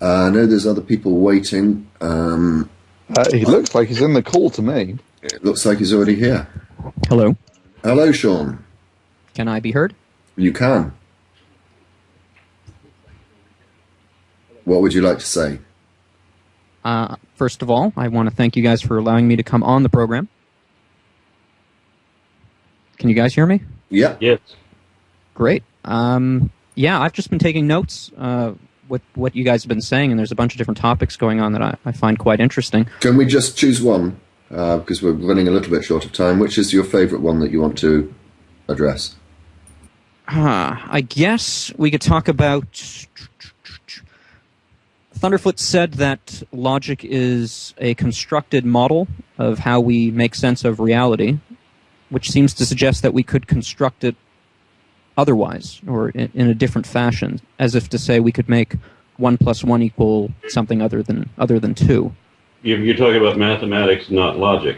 I know there's other people waiting. He looks like he's in the call to me. It looks like he's already here. Hello. Hello, Sean. Can I be heard? You can. What would you like to say? First of all, I want to thank you guys for allowing me to come on the program. Can you guys hear me? Yeah. Yes. Great. Yeah, I've just been taking notes with what you guys have been saying, and there's a bunch of different topics going on that I find quite interesting. Can we just choose one? Because we're running a little bit short of time. Which is your favourite one that you want to address? I guess we could talk about... Thunderfoot said that logic is a constructed model of how we make sense of reality, which seems to suggest that we could construct it otherwise, or in a different fashion, as if to say we could make 1 + 1 equal something other than 2. You're talking about mathematics, not logic.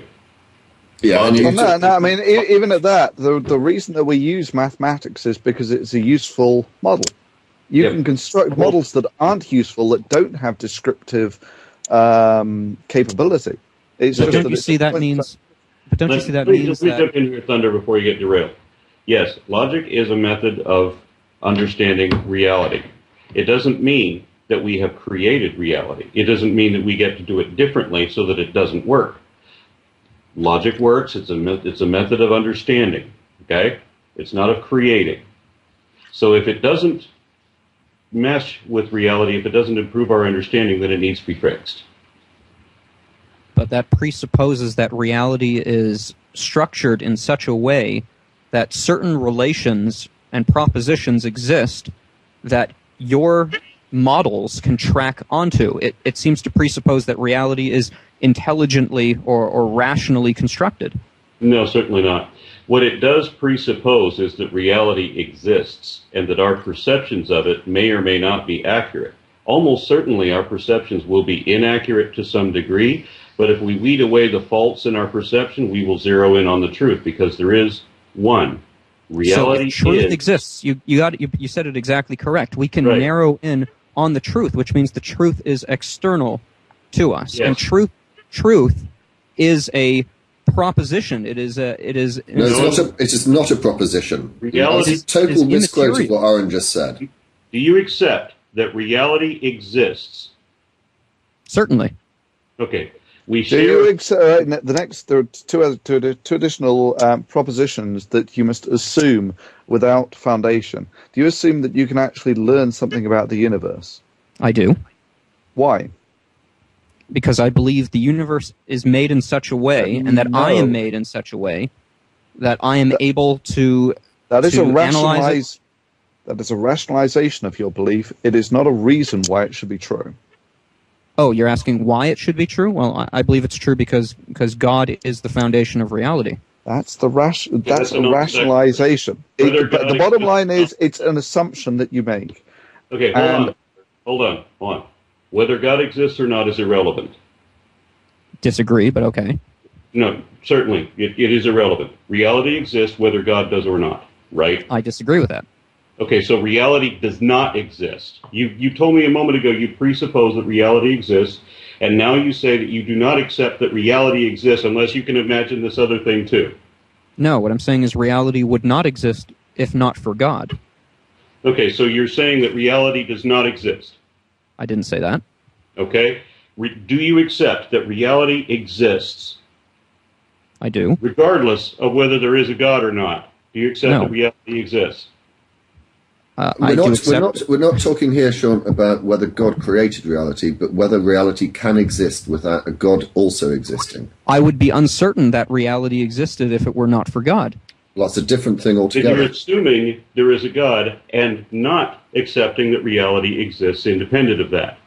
Yeah. No, I mean, even at that, the reason that we use mathematics is because it's a useful model. You can construct models that aren't useful, that don't have descriptive capability. It's but just don't you see that means? But don't you see that means Please that? jump in here, Thunder, before you get derailed. Yes, logic is a method of understanding reality. It doesn't mean that we have created reality. It doesn't mean that we get to do it differently so that it doesn't work. Logic works. It's a method of understanding. Okay, it's not of creating. So if it doesn't mesh with reality, if it doesn't improve our understanding, then it needs to be fixed. But that presupposes that reality is structured in such a way that certain relations and propositions exist that your models can track onto. It seems to presuppose that reality is intelligently or rationally constructed. No, certainly not. What it does presuppose is that reality exists and that our perceptions of it may or may not be accurate. Almost certainly our perceptions will be inaccurate to some degree, but if we weed away the faults in our perception, we will zero in on the truth, because there is one. Reality so truth exists. You said it exactly correct. We can narrow in on the truth, which means the truth is external to us. Yes. And truth is a proposition. It is. No, it is not a proposition. Reality is total misquote of what Aaron just said. Do you accept that reality exists? Certainly. Okay. Do you accept there are two additional propositions that you must assume without foundation. Do you assume that you can actually learn something about the universe? I do. Why? Because I believe the universe is made in such a way, and that I am made in such a way, that I am able to analyze it. That is a rationalization of your belief. It is not a reason why it should be true. Oh, you're asking why it should be true? Well, I believe it's true because God is the foundation of reality. That's a rationalization. The bottom line is it's an assumption that you make. Okay, hold on. Whether God exists or not is irrelevant. Disagree, but okay. No, certainly. It is irrelevant. Reality exists whether God does or not, right? I disagree with that. Okay, so reality does not exist. You told me a moment ago you presuppose that reality exists, and now you say that you do not accept that reality exists unless you can imagine this other thing too. No, what I'm saying is reality would not exist if not for God. Okay, so you're saying that reality does not exist. I didn't say that. Okay. Do you accept that reality exists? I do. Regardless of whether there is a God or not. Do you accept that reality exists? We're not talking here, Sean, about whether God created reality, but whether reality can exist without a God also existing. I would be uncertain that reality existed if it were not for God. Well, that's a different thing altogether. You're assuming there is a God and not accepting that reality exists independent of that.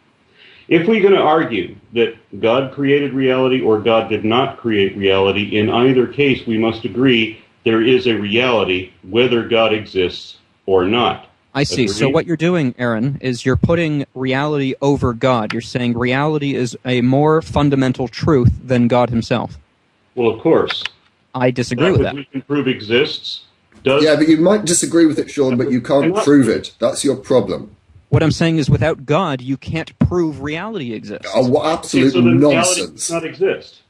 If we're going to argue that God created reality or God did not create reality, in either case we must agree there is a reality whether God exists or not. I see. Agreed? So what you're doing, Aaron, is you're putting reality over God. You're saying reality is a more fundamental truth than God himself. Well, of course. I disagree with that. We can prove exists. Yeah, but you might disagree with it, Sean, but you can't prove it. That's your problem. What I'm saying is, without God, you can't prove reality exists. Oh, what absolute so then reality nonsense! does not exist.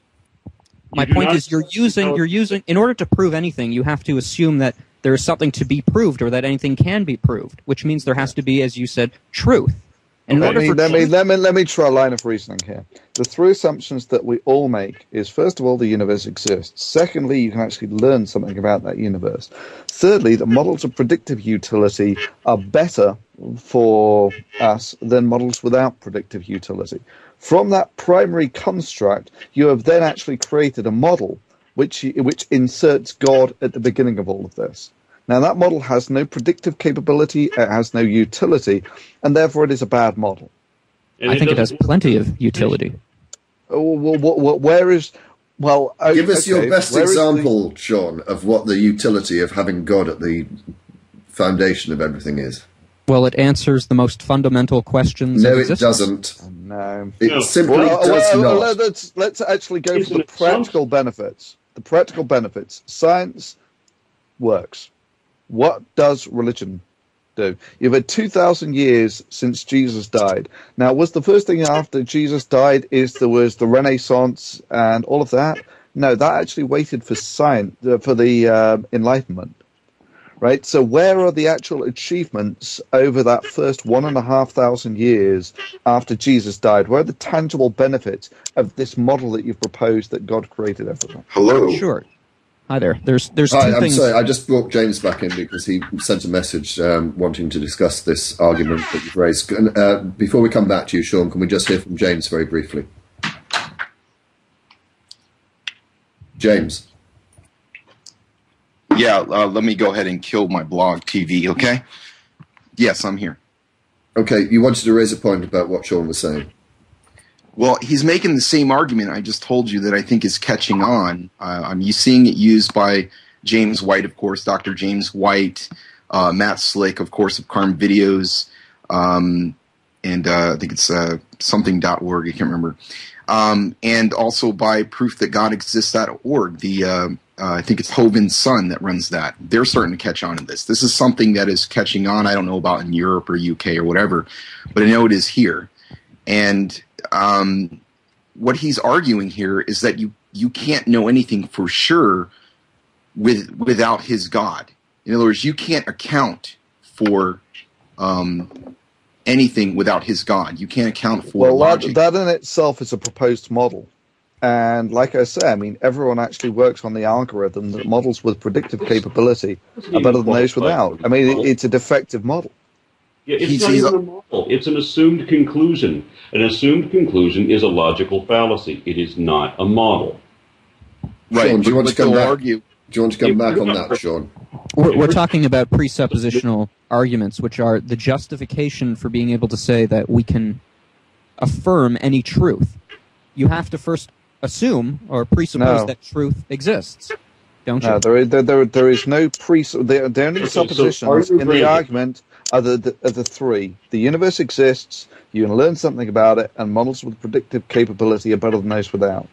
My point is, you're using, in order to prove anything, you have to assume that there is something to be proved or that anything can be proved, which means there has to be, as you said, truth. And Let me try a line of reasoning here. The three assumptions that we all make is, first of all, the universe exists. Secondly, you can actually learn something about that universe. Thirdly, the models of predictive utility are better for us than models without predictive utility. From that primary construct, you have then actually created a model which inserts God at the beginning of all of this. Now, that model has no predictive capability, it has no utility, and therefore it is a bad model. And I think it has plenty of utility. Where is... Well, give us your best example, Sean, of what the utility of having God at the foundation of everything is. Well, it answers the most fundamental questions of existence. No, it doesn't. No. It simply does not. Let's actually go for the practical benefits. The practical benefits. Science works. What does religion do? You've had 2,000 years since Jesus died. Now, was the first thing after Jesus died is there was the Renaissance and all of that? No, that actually waited for science, for the Enlightenment. Right? So where are the actual achievements over that first 1,500 years after Jesus died? Where are the tangible benefits of this model that you've proposed that God created everything? Hello. Sure. Hi there. There's Hi, two I'm things. sorry, I just brought James back in because he sent a message wanting to discuss this argument that you've raised. And, before we come back to you, Sean, can we just hear from James very briefly? James. Yeah, let me go ahead and kill my blog TV, okay? Yes, I'm here. Okay, you wanted to raise a point about what Sean was saying. Well, he's making the same argument I just told you that I think is catching on. I'm seeing it used by James White, of course, Dr. James White, Matt Slick, of course, of Karm Videos, and I think it's something.org, I can't remember. And also by proofthatgodexists.org, I think it's Hovind Sun that runs that. They're starting to catch on to this. This is something that is catching on. I don't know about in Europe or UK or whatever, but I know it is here. And what he's arguing here is that you can't know anything for sure without his God. In other words, you can't account for anything without his God. You can't account for logic. That in itself is a proposed model. And like I say, I mean, everyone actually works on the algorithm that models with predictive capability are better than those without. I mean, it's a defective model. Yeah, it's not even a model. It's an assumed conclusion. An assumed conclusion is a logical fallacy. It is not a model. Right. Sean, do you want to come back? Argue. Do you want to come back on that, Sean? We're talking about presuppositional arguments, which are the justification for being able to say that we can affirm any truth. You have to first assume or presuppose that truth exists, don't you? No, there is no the only suppositions in the argument are the three. The universe exists, you can learn something about it, and models with predictive capability are better than those without.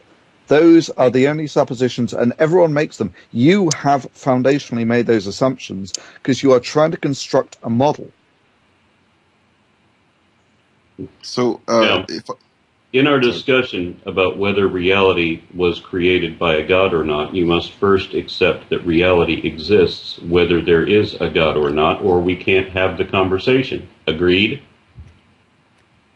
Those are the only suppositions, and everyone makes them. You have foundationally made those assumptions because you are trying to construct a model. So, in our discussion about whether reality was created by a God or not, you must first accept that reality exists, whether there is a God or not, or we can't have the conversation. Agreed?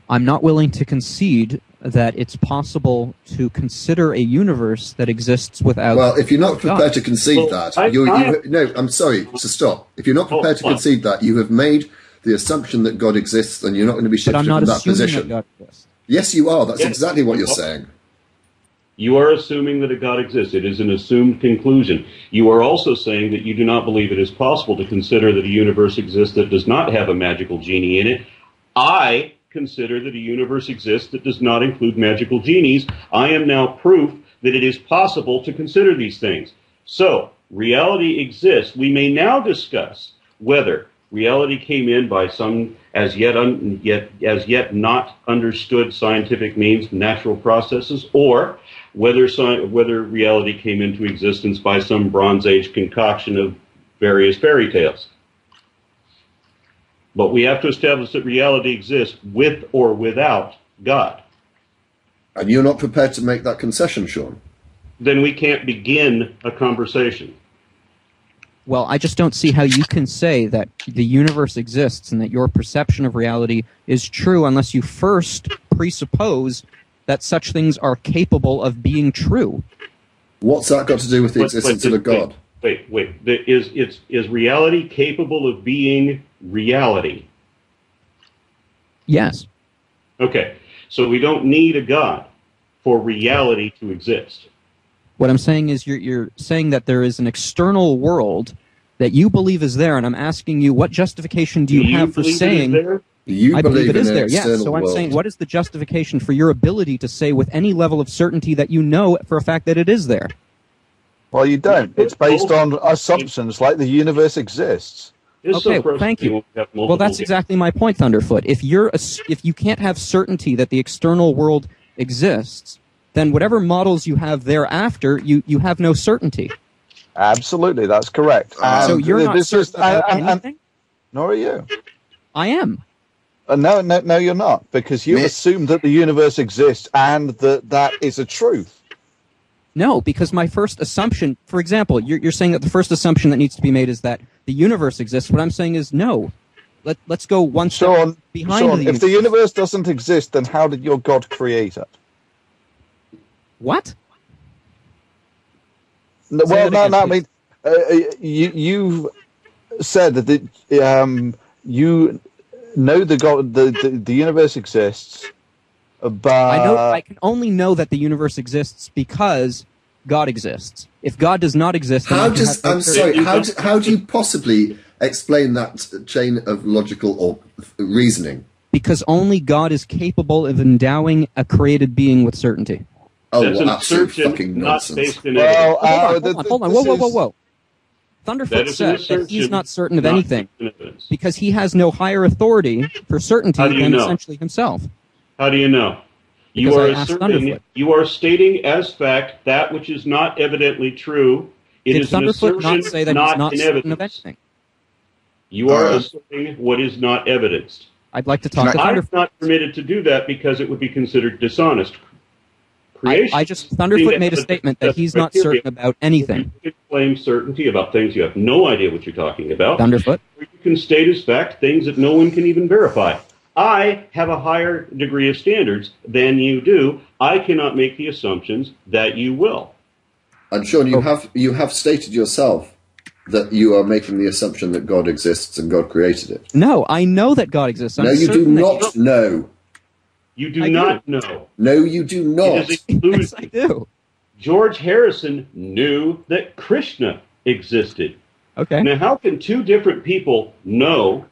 I'm not willing to concede that it's possible to consider a universe that exists without. Well, if you're not prepared to concede Well, that, no, I'm sorry to stop. If you're not prepared to concede that, you have made the assumption that God exists, and you're not going to be shifted from that position. That God exists. Yes, you are. That's exactly what you're saying. You are assuming that a God exists. It is an assumed conclusion. You are also saying that you do not believe it is possible to consider that a universe exists that does not have a magical genie in it. I consider that a universe exists that does not include magical genies. I am now proof that it is possible to consider these things. So, reality exists. We may now discuss whether reality came in by some as yet not understood scientific means, natural processes, or whether reality came into existence by some Bronze Age concoction of various fairy tales. But we have to establish that reality exists with or without God. And you're not prepared to make that concession, Sean? Then we can't begin a conversation. Well, I just don't see how you can say that the universe exists and that your perception of reality is true unless you first presuppose that such things are capable of being true. What's that got to do with the existence of a God? Wait. Is reality capable of being reality? Yes. Okay, so we don't need a God for reality to exist. What I'm saying is you're saying that there is an external world that you believe is there, and I'm asking you, what justification do you have for saying... I believe it is in there, an yes. external So I'm world. saying, what is the justification for your ability to say with any level of certainty that you know for a fact that it is there? Well, you don't. It's based on assumptions like the universe exists. Okay, thank you. Well, that's exactly my point, Thunderfoot. If you can't have certainty that the external world exists, then whatever models you have thereafter, you have no certainty. Absolutely, that's correct. So you're not certain about anything? Nor are you. I am. No, you're not, because you assume that the universe exists and that is a truth. No, because my first assumption, for example, you're saying that the first assumption that needs to be made is that the universe exists. What I'm saying is no. Let's go one step behind the universe. If the universe doesn't exist, then how did your God create it? What? No, I mean, you said that you know the universe exists, but I can only know that the universe exists because God exists. If God does not exist, then how do you possibly explain that chain of logical or reasoning? Because only God is capable of endowing a created being with certainty. Oh, that's well, absolute fucking nonsense. Hold on. Whoa. Thunderfoot said that he's not certain of anything because he has no higher authority for certainty than essentially himself. How do you know? You are stating as fact that which is not evidently true. It is an assertion not say that not he's not in certain of evidence. anything? You are asserting what is not evidenced. I'd like to talk to I'm Thunderfoot. not permitted to do that because it would be considered dishonest. Thunderfoot made a statement that he's not certain about anything. You can claim certainty about things you have no idea what you're talking about. Thunderfoot? Or you can state as fact things that no one can even verify. I have a higher degree of standards than you do. I cannot make the assumptions that you will. And Sean, you have stated yourself that you are making the assumption that God exists and God created it. No, I know that God exists. No, you do not know. You do not know. No, you do not. It is included. Yes, I do. George Harrison knew that Krishna existed. Okay. Now, how can two different people know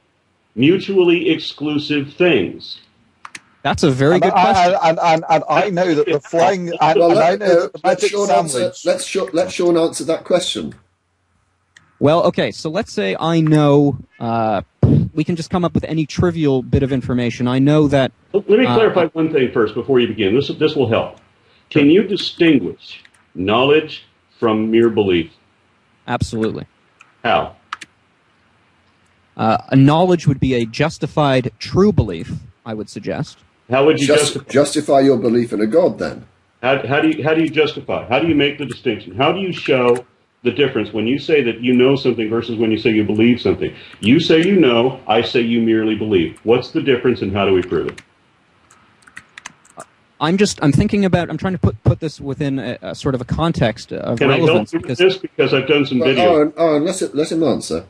mutually exclusive things? That's a very good question. And I know that the flying... Let Sean answer that question. Well, okay, so let's say I know... we can just come up with any trivial bit of information. I know that... Let me clarify one thing first before you begin. This will help. Can you distinguish knowledge from mere belief? Absolutely. How? A knowledge would be a justified true belief, I would suggest. How would you justify your belief in a God, then? How do you justify? How do you make the distinction? How do you show the difference when you say that you know something versus when you say you believe something? You say you know, I say you merely believe. What's the difference and how do we prove it? I'm trying to put this within a sort of a context of relevance. Can I help you with this? Because I've done some video. Let him answer.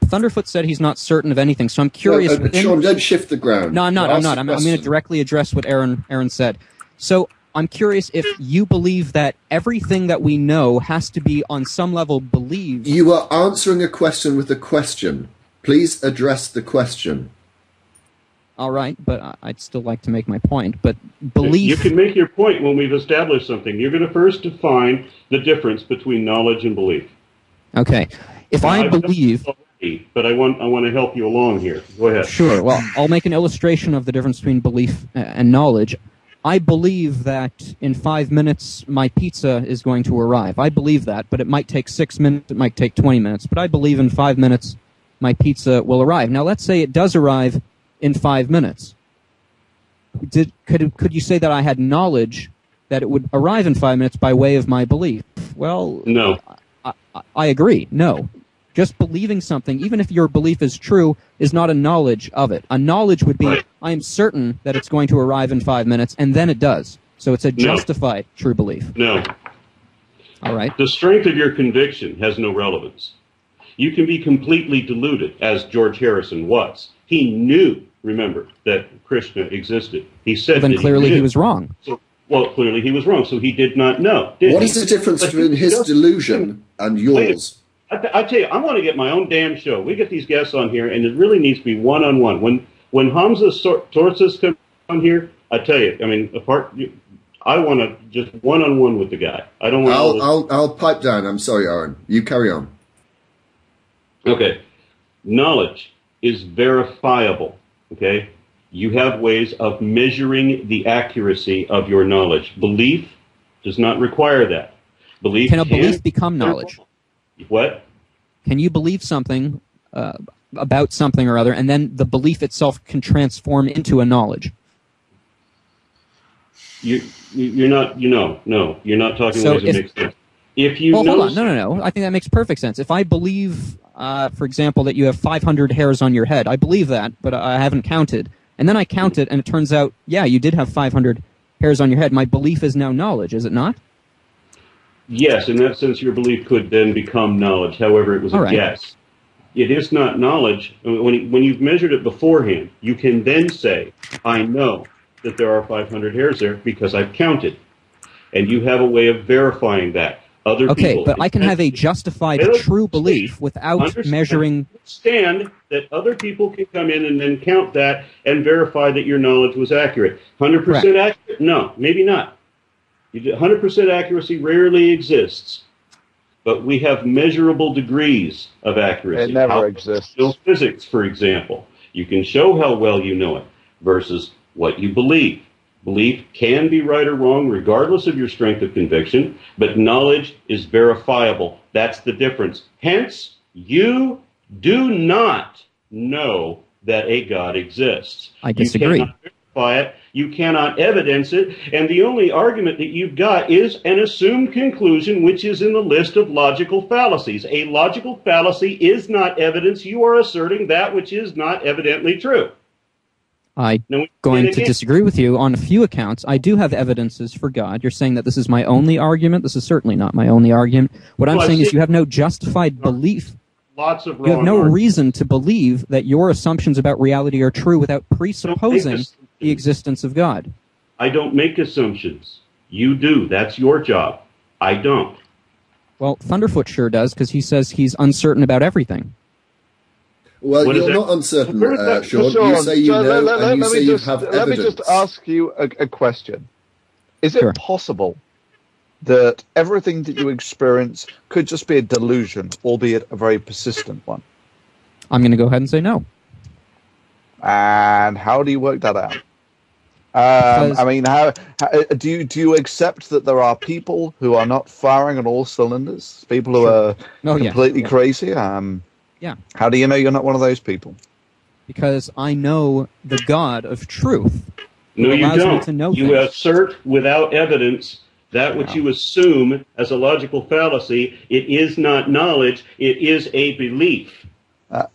Thunderfoot said he's not certain of anything, so I'm curious. Sean, don't shift the ground. No, I'm not. I'm going to directly address what Aaron said. So I'm curious if you believe that everything that we know has to be on some level believed. You are answering a question with a question. Please address the question. All right, but I'd still like to make my point. But belief... You can make your point when we've established something. You're going to first define the difference between knowledge and belief. Okay. If I believe... But I want to help you along here. Go ahead. Sure. Well, I'll make an illustration of the difference between belief and knowledge. I believe that in 5 minutes my pizza is going to arrive. I believe that, but it might take 6 minutes, it might take 20 minutes. But I believe in 5 minutes my pizza will arrive. Now, let's say it does arrive in 5 minutes. Could you say that I had knowledge that it would arrive in 5 minutes by way of my belief? Well, No. I agree. No. Just believing something, even if your belief is true, is not a knowledge of it. A knowledge would be, Right. I am certain that it's going to arrive in 5 minutes, and then it does. So it's a justified true belief. No. All right. The strength of your conviction has no relevance. You can be completely deluded, as George Harrison was. He knew, remember, that Krishna existed. He said Well, then that clearly he he was wrong. So, well, clearly he was wrong, so he did not know. What is the difference between his delusion and yours? I tell you, I want to get my own damn show. We get these guests on here, and it really needs to be one-on-one. When Hamza sources come on here, I tell you, I mean, I want to just one-on-one with the guy. I don't want. I'll pipe down. I'm sorry, Aaron. You carry on. Okay, knowledge is verifiable. Okay, you have ways of measuring the accuracy of your knowledge. Belief does not require that. Belief Can a belief become knowledge? What? Can you believe something about something or other, and then the belief itself can transform into a knowledge? You're not. No, you're not talking So ways that make sense. If you Well, know, hold on. No. I think that makes perfect sense. If I believe, for example, that you have 500 hairs on your head, I believe that, but I haven't counted. And then I count it, and it turns out, yeah, you did have 500 hairs on your head. My belief is now knowledge, is it not? yes, in that sense, your belief could then become knowledge. However, it was All a right. guess. It is not knowledge. When you've measured it beforehand, you can then say, I know that there are 500 hairs there because I've counted. And you have a way of verifying that. Other Okay, people, but I can have a justified true belief without measuring... Understand that other people can come in and then count that and verify that your knowledge was accurate. 100% accurate? No, maybe not. 100% accuracy rarely exists. But we have measurable degrees of accuracy. It never exists. Physics, for example. You can show how well you know it versus what you believe. Belief can be right or wrong regardless of your strength of conviction, but knowledge is verifiable. That's the difference. Hence, you do not know that a God exists. I disagree. You cannot verify it. You cannot evidence it. And the only argument that you've got is an assumed conclusion, which is in the list of logical fallacies. A logical fallacy is not evidence. You are asserting that which is not evidently true. I'm going to disagree with you on a few accounts. I do have evidences for God. You're saying that this is my only argument. This is certainly not my only argument. What I'm saying is you have no justified belief. Lots of wrong You have no arguments. reason to believe that your assumptions about reality are true without presupposing the existence of God. I don't make assumptions. You do. That's your job. I don't. Well, Thunderfoot sure does, because he says he's uncertain about everything. Well, What is you're that? not uncertain, Where is that? Sean. Sean, You say you so know, let and you me say you just- have Let me evidence. just ask you a question. Is it Sure. possible that everything that you experience could just be a delusion, albeit a very persistent one? I'm going to go ahead and say no. And how do you work that out? Because- I mean, how do you accept that there are people who are not firing on all cylinders? People who are Oh, yeah. completely crazy? Yeah. How do you know you're not one of those people? Because I know the God of truth. No, you allows me don't. to know You things. assert without evidence that which you assume as a logical fallacy. It is not knowledge. It is a belief.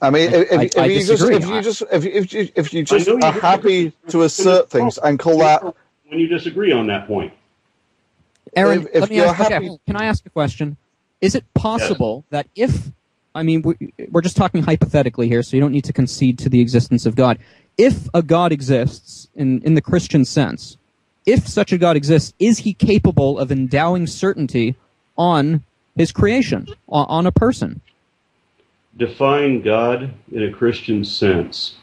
I mean, I disagree. if you just I know you are disagree. happy to assert things and call that, When you disagree on that point. Aaron, if let me you're ask, happy- can I ask a question? Is it possible that if, I mean, we're just talking hypothetically here, so you don't need to concede to the existence of God. If a God exists, in the Christian sense, if such a God exists, is he capable of endowing certainty on his creation, on a person? Define God in a Christian sense.